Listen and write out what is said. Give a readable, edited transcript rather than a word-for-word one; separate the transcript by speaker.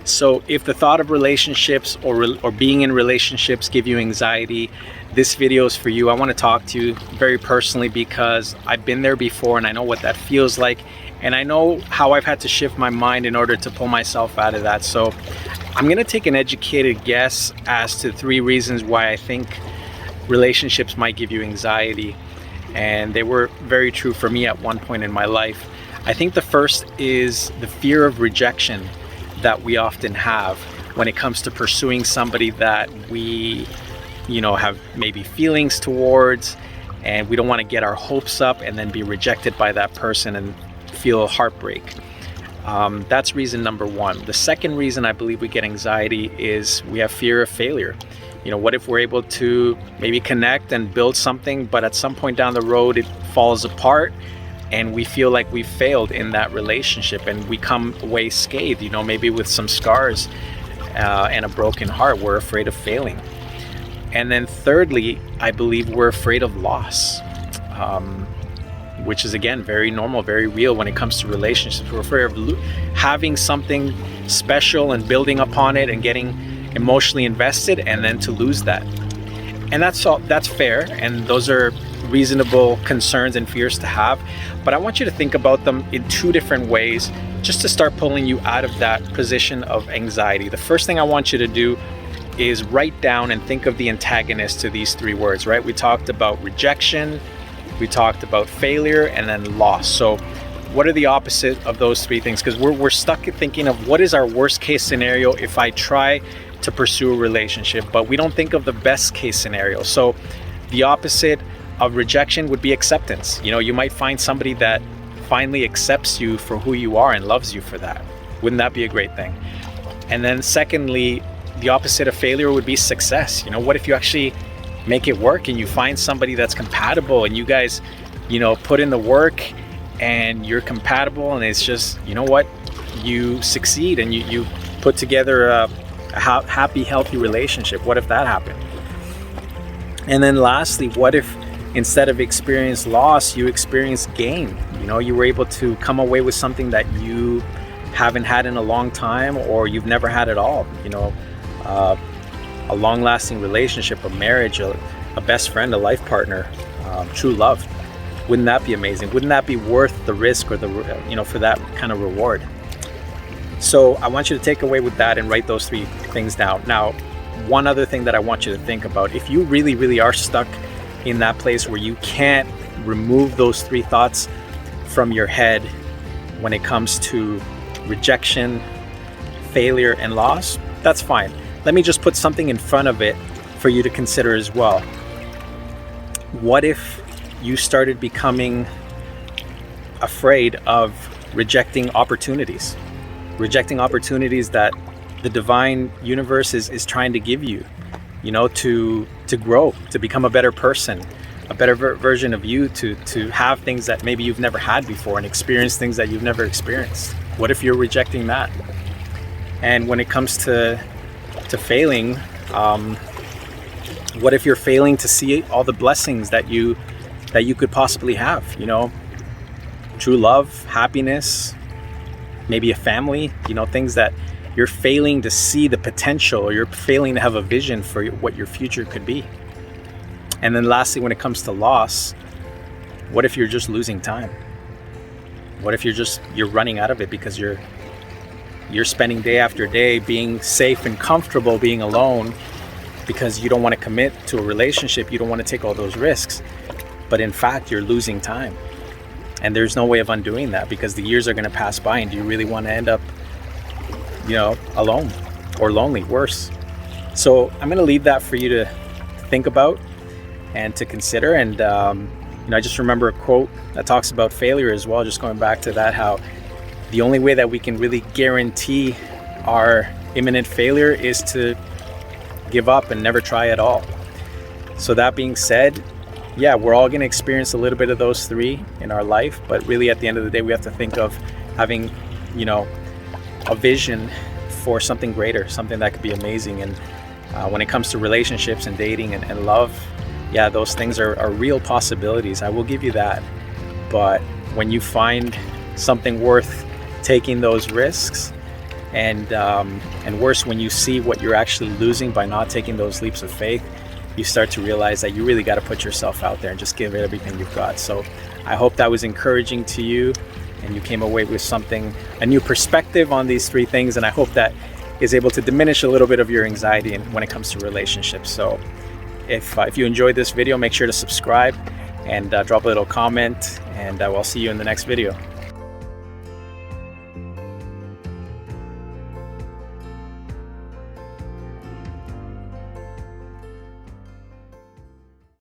Speaker 1: So if the thought of relationships or being in relationships give you anxiety, this video is for you. I want to talk to you very personally because I've been there before and I know what that feels like. And I know how I've had to shift my mind in order to pull myself out of that. So I'm going to take an educated guess as to 3 reasons why I think relationships might give you anxiety. And they were very true for me at one point in my life. I think the first is the fear of rejection that we often have when it comes to pursuing somebody that we, have maybe feelings towards, and we don't want to get our hopes up and then be rejected by that person and feel heartbreak. That's reason number 1. The second reason I believe we get anxiety is we have fear of failure. What if we're able to maybe connect and build something, but at some point down the road it falls apart and we feel like we failed in that relationship and we come away scathed, maybe with some scars and a broken heart. We're afraid of failing. And then thirdly, I believe we're afraid of loss, which is again very normal, very real when it comes to relationships. We're afraid of having something special and building upon it and getting emotionally invested and then to lose that. And that's fair, and those are reasonable concerns and fears to have, but I want you to think about them in 2 different ways just to start pulling you out of that position of anxiety. The first thing I want you to do is write down and think of the antagonist to these 3 words, right? We talked about rejection, we talked about failure, and then loss. So what are the opposite of those 3 things? Because we're stuck thinking of what is our worst case scenario if I try to pursue a relationship, but we don't think of the best case scenario. So the opposite of rejection would be acceptance. You might find somebody that finally accepts you for who you are and loves you for that. Wouldn't that be a great thing? And then secondly, the opposite of failure would be success. What if you actually make it work and you find somebody that's compatible and you guys, put in the work and you're compatible and it's just, you succeed and you put together a happy, healthy relationship. What if that happened? And then lastly, what if instead of experience loss, you experience gain? You were able to come away with something that you haven't had in a long time, or you've never had at all. A long-lasting relationship, a marriage, a best friend, a life partner, true love. Wouldn't that be amazing? Wouldn't that be worth the risk or for that kind of reward? So I want you to take away with that and write those 3 things down. Now, one other thing that I want you to think about, if you really, really are stuck in that place where you can't remove those 3 thoughts from your head when it comes to rejection, failure, and loss, that's fine. Let me just put something in front of it for you to consider as well. What if you started becoming afraid of rejecting opportunities that the divine universe is trying to give you, to grow, to become a better person, a better version of you, to have things that maybe you've never had before and experience things that you've never experienced? What if you're rejecting that? And when it comes to failing, what if you're failing to see all the blessings that you could possibly have? True love, happiness, maybe a family, things that you're failing to see the potential, or you're failing to have a vision for what your future could be. And then lastly, when it comes to loss, what if you're just losing time? What if you're running out of it because you're spending day after day being safe and comfortable being alone because you don't want to commit to a relationship, you don't want to take all those risks, but in fact you're losing time. And there's no way of undoing that because the years are going to pass by, and do you really want to end up alone or lonely, worse? So I'm going to leave that for you to think about and to consider. And I just remember a quote that talks about failure as well, just going back to that, how the only way that we can really guarantee our imminent failure is to give up and never try at all. So that being said, yeah, we're all going to experience a little bit of those 3 in our life, but really at the end of the day, we have to think of having, a vision for something greater, something that could be amazing. And when it comes to relationships and dating and love, yeah, those things are real possibilities. I will give you that. But when you find something worth taking those risks, And worse, when you see what you're actually losing by not taking those leaps of faith, you start to realize that you really got to put yourself out there and just give it everything you've got. So I hope that was encouraging to you and you came away with something, a new perspective on these three things, and I hope that is able to diminish a little bit of your anxiety when it comes to relationships. So if you enjoyed this video, make sure to subscribe and drop a little comment, and I will see you in the next video.